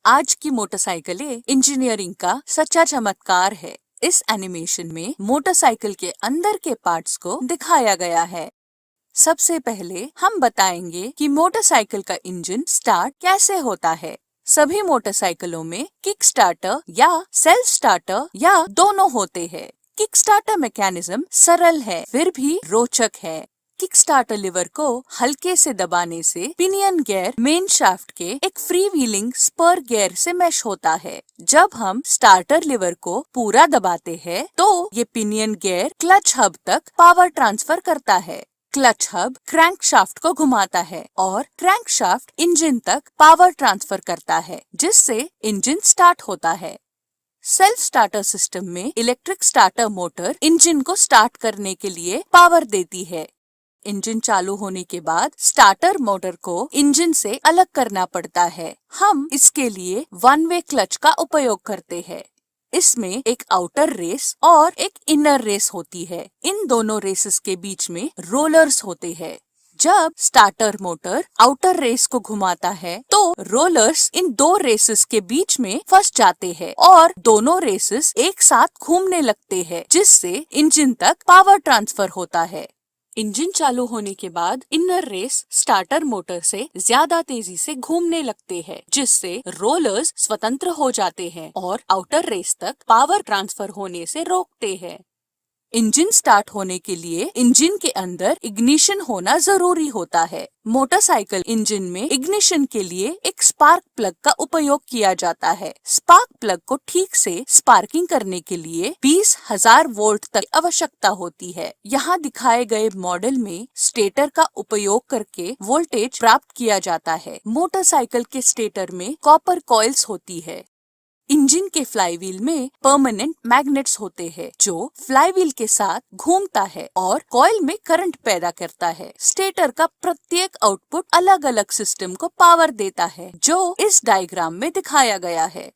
आज की मोटरसाइकिलें इंजीनियरिंग का सच्चा चमत्कार है। इस एनिमेशन में मोटरसाइकिल के अंदर के पार्ट्स को दिखाया गया है। सबसे पहले हम बताएंगे कि मोटरसाइकिल का इंजन स्टार्ट कैसे होता है। सभी मोटरसाइकिलों में किक स्टार्टर या सेल्फ स्टार्टर या दोनों होते हैं। किक स्टार्टर मैकेनिज्म सरल है फिर भी रोचक है। किक स्टार्टर लीवर को हल्के से दबाने से पिनियन गियर मेन शाफ्ट के एक फ्री व्हीलिंग स्पर गियर से मैश होता है। जब हम स्टार्टर लीवर को पूरा दबाते हैं, तो ये पिनियन गियर क्लच हब तक पावर ट्रांसफर करता है। क्लच हब क्रैंक शाफ्ट को घुमाता है और क्रैंक शाफ्ट इंजन तक पावर ट्रांसफर करता है, जिससे इंजन स्टार्ट होता है। सेल्फ स्टार्टर सिस्टम में इलेक्ट्रिक स्टार्टर मोटर इंजन को स्टार्ट करने के लिए पावर देती है। इंजन चालू होने के बाद स्टार्टर मोटर को इंजन से अलग करना पड़ता है। हम इसके लिए वन वे क्लच का उपयोग करते हैं। इसमें एक आउटर रेस और एक इनर रेस होती है। इन दोनों रेसेस के बीच में रोलर्स होते हैं। जब स्टार्टर मोटर आउटर रेस को घुमाता है, तो रोलर्स इन दो रेसेस के बीच में फंस जाते हैं और दोनों रेसेस एक साथ घूमने लगते हैं, जिससे इंजन तक पावर ट्रांसफर होता है। इंजन चालू होने के बाद इनर रेस स्टार्टर मोटर से ज्यादा तेजी से घूमने लगते हैं, जिससे रोलर्स स्वतंत्र हो जाते हैं और आउटर रेस तक पावर ट्रांसफर होने से रोकते हैं। इंजन स्टार्ट होने के लिए इंजन के अंदर इग्निशन होना जरूरी होता है। मोटरसाइकिल इंजन में इग्निशन के लिए एक स्पार्क प्लग का उपयोग किया जाता है। स्पार्क प्लग को ठीक से स्पार्किंग करने के लिए 20,000 वोल्ट तक आवश्यकता होती है। यहाँ दिखाए गए मॉडल में स्टेटर का उपयोग करके वोल्टेज प्राप्त किया जाता है। मोटरसाइकिल के स्टेटर में कॉपर कॉइल्स होती है। इंजन के फ्लाईव्हील में परमानेंट मैग्नेट्स होते हैं, जो फ्लाईव्हील के साथ घूमता है और कॉइल में करंट पैदा करता है। स्टेटर का प्रत्येक आउटपुट अलग अलग सिस्टम को पावर देता है, जो इस डायग्राम में दिखाया गया है।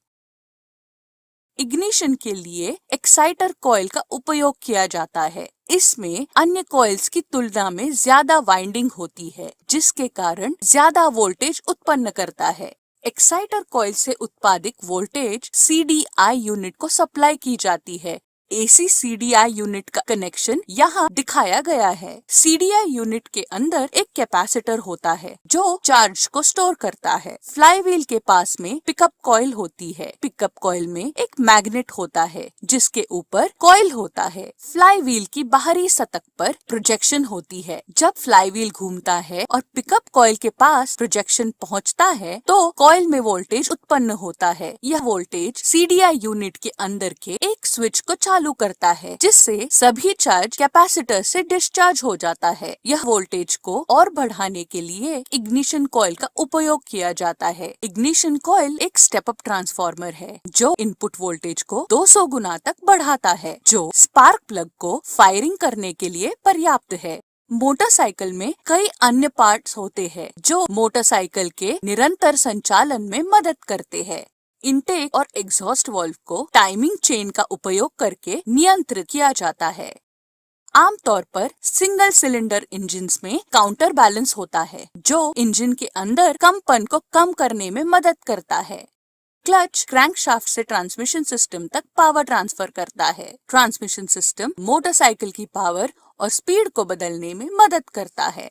इग्निशन के लिए एक्साइटर कॉइल का उपयोग किया जाता है। इसमें अन्य कॉइल्स की तुलना में ज्यादा वाइंडिंग होती है, जिसके कारण ज्यादा वोल्टेज उत्पन्न करता है। एक्साइटर कॉइल से उत्पादित वोल्टेज CDI यूनिट को सप्लाई की जाती है। AC CDI यूनिट का कनेक्शन यहाँ दिखाया गया है। CDI यूनिट के अंदर एक कैपेसिटर होता है, जो चार्ज को स्टोर करता है। फ्लाईव्हील के पास में पिकअप कॉइल होती है। पिकअप कॉइल में एक मैग्नेट होता है, जिसके ऊपर कॉइल होता है। फ्लाईव्हील की बाहरी सतह पर प्रोजेक्शन होती है। जब फ्लाईव्हील घूमता है और पिकअप कॉइल के पास प्रोजेक्शन पहुँचता है, तो कॉइल में वोल्टेज उत्पन्न होता है। यह वोल्टेज CDI यूनिट के अंदर के एक स्विच को चालू करता है, जिससे सभी चार्ज कैपेसिटर से डिस्चार्ज हो जाता है। यह वोल्टेज को और बढ़ाने के लिए इग्निशन कॉइल का उपयोग किया जाता है। इग्निशन कॉइल एक स्टेप अप ट्रांसफार्मर है, जो इनपुट वोल्टेज को 200 गुना तक बढ़ाता है, जो स्पार्क प्लग को फायरिंग करने के लिए पर्याप्त है। मोटरसाइकिल में कई अन्य पार्ट्स होते हैं, जो मोटरसाइकिल के निरंतर संचालन में मदद करते हैं। इनटेक और एग्जॉस्ट वाल्व को टाइमिंग चेन का उपयोग करके नियंत्रित किया जाता है। आमतौर पर सिंगल सिलेंडर इंजन्स में काउंटर बैलेंस होता है, जो इंजन के अंदर कंपन को कम करने में मदद करता है। क्लच क्रैंकशाफ्ट से ट्रांसमिशन सिस्टम तक पावर ट्रांसफर करता है। ट्रांसमिशन सिस्टम मोटरसाइकिल की पावर और स्पीड को बदलने में मदद करता है।